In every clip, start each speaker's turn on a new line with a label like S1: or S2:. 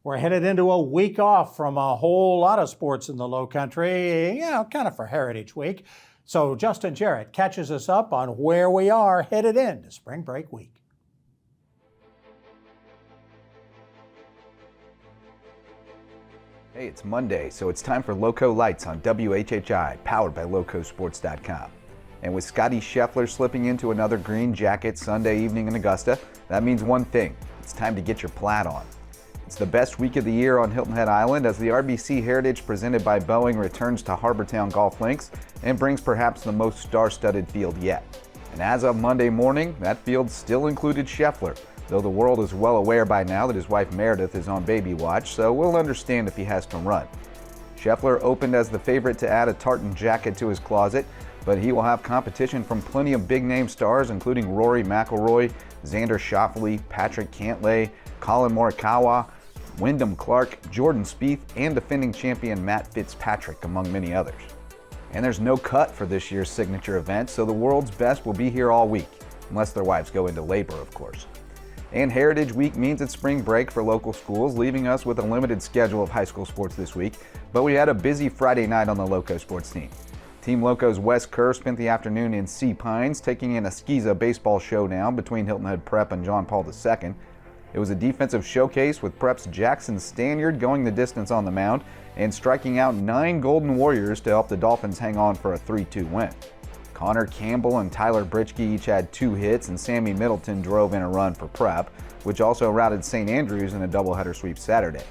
S1: We're headed into a week off from a whole lot of sports in the Low Country, kind of for Heritage Week. So Justin Jarrett catches us up on where we are headed into spring break week.
S2: Hey, it's Monday, so it's time for LowCo Lights on WHHI, powered by LowCoSports.com. And with Scottie Scheffler slipping into another green jacket Sunday evening in Augusta, that means one thing: it's time to get your plaid on. It's the best week of the year on Hilton Head Island as the RBC Heritage presented by Boeing returns to Harbour Town Golf Links and brings perhaps the most star-studded field yet. And as of Monday morning, that field still included Scheffler, though the world is well aware by now that his wife Meredith is on baby watch, so we'll understand if he has to run. Scheffler opened as the favorite to add a tartan jacket to his closet, but he will have competition from plenty of big-name stars, including Rory McIlroy, Xander Schauffele, Patrick Cantlay, Collin Morikawa, Wyndham Clark, Jordan Spieth, and defending champion Matt Fitzpatrick, among many others. And there's no cut for this year's signature event, so the world's best will be here all week, unless their wives go into labor, of course. And Heritage Week means it's spring break for local schools, leaving us with a limited schedule of high school sports this week, but we had a busy Friday night on the LowCo sports team. Team LowCo's Wes Kerr spent the afternoon in Sea Pines, taking in a Skiza baseball showdown between Hilton Head Prep and John Paul II. It was a defensive showcase with Prep's Jackson Stanyard going the distance on the mound and striking out 9 Golden Warriors to help the Dolphins hang on for a 3-2 win. Connor Campbell and Tyler Britchke each had 2 hits, and Sammy Middleton drove in a run for Prep, which also routed St. Andrews in a doubleheader sweep Saturday.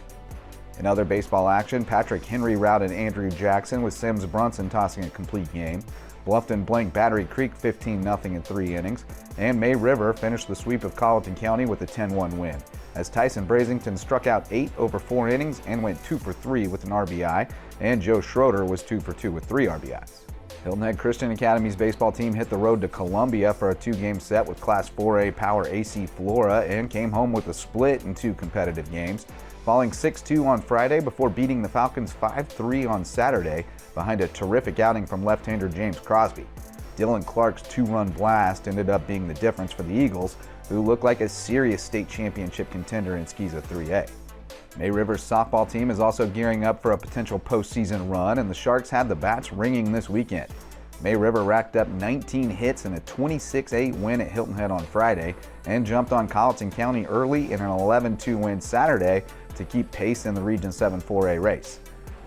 S2: In other baseball action, Patrick Henry routed Andrew Jackson with Sims Brunson tossing a complete game. Bluffton blanked Battery Creek 15-0 in 3 innings, and May River finished the sweep of Colleton County with a 10-1 win, as Tyson Brasington struck out 8 over 4 innings and went 2 for 3 with an RBI, and Joe Schroeder was 2 for 2 with 3 RBIs. Hilton Head Christian Academy's baseball team hit the road to Columbia for a 2-game set with Class 4A Power AC Flora and came home with a split in 2 competitive games, falling 6-2 on Friday before beating the Falcons 5-3 on Saturday behind a terrific outing from left-hander James Crosby. Dylan Clark's 2-run blast ended up being the difference for the Eagles, who look like a serious state championship contender in Skiza 3A. May River's softball team is also gearing up for a potential postseason run, and the Sharks had the bats ringing this weekend. May River racked up 19 hits in a 26-8 win at Hilton Head on Friday and jumped on Colleton County early in an 11-2 win Saturday to keep pace in the Region 7 4A race.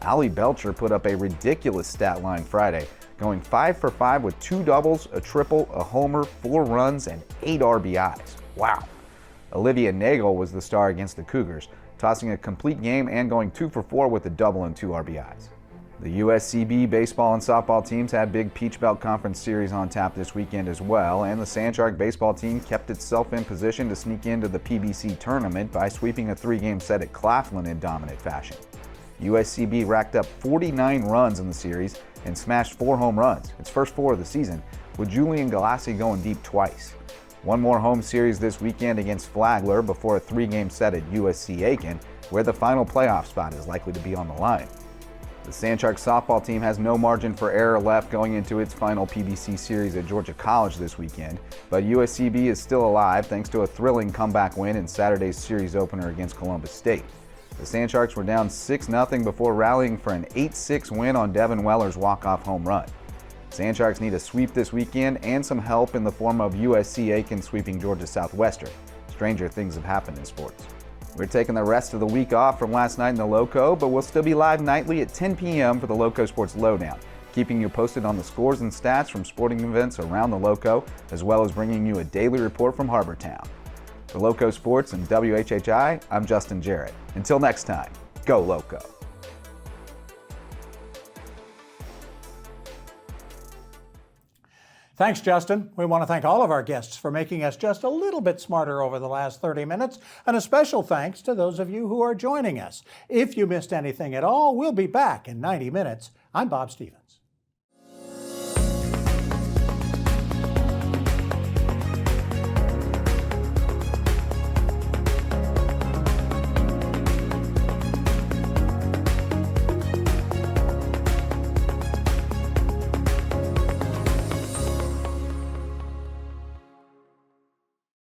S2: Allie Belcher put up a ridiculous stat line Friday, going 5 for 5 with 2 doubles, a triple, a homer, 4 runs, and 8 RBIs. Wow. Olivia Nagel was the star against the Cougars, tossing a complete game and going 2 for 4 with a double and 2 RBIs. The USCB baseball and softball teams had big Peach Belt Conference series on tap this weekend as well, and the Sandshark baseball team kept itself in position to sneak into the PBC tournament by sweeping a 3-game set at Claflin in dominant fashion. USCB racked up 49 runs in the series and smashed 4 home runs, its first 4 of the season, with Julian Galassi going deep twice. One more home series this weekend against Flagler before a 3-game set at USC Aiken, where the final playoff spot is likely to be on the line. The Sandshark softball team has no margin for error left going into its final PBC series at Georgia College this weekend, but USCB is still alive thanks to a thrilling comeback win in Saturday's series opener against Columbus State. The Sandsharks were down 6-0 before rallying for an 8-6 win on Devin Weller's walk-off home run. Sandsharks need a sweep this weekend and some help in the form of USC Aiken sweeping Georgia Southwestern. Stranger things have happened in sports. We're taking the rest of the week off from last night in the LowCo, but we'll still be live nightly at 10 p.m. for the LowCo Sports Lowdown, keeping you posted on the scores and stats from sporting events around the LowCo, as well as bringing you a daily report from Harbour Town. For LowCo Sports and WHHI, I'm Justin Jarrett. Until next time, go LowCo.
S1: Thanks, Justin. We want to thank all of our guests for making us just a little bit smarter over the last 30 minutes, and a special thanks to those of you who are joining us. If you missed anything at all, we'll be back in 90 minutes. I'm Bob Stevens.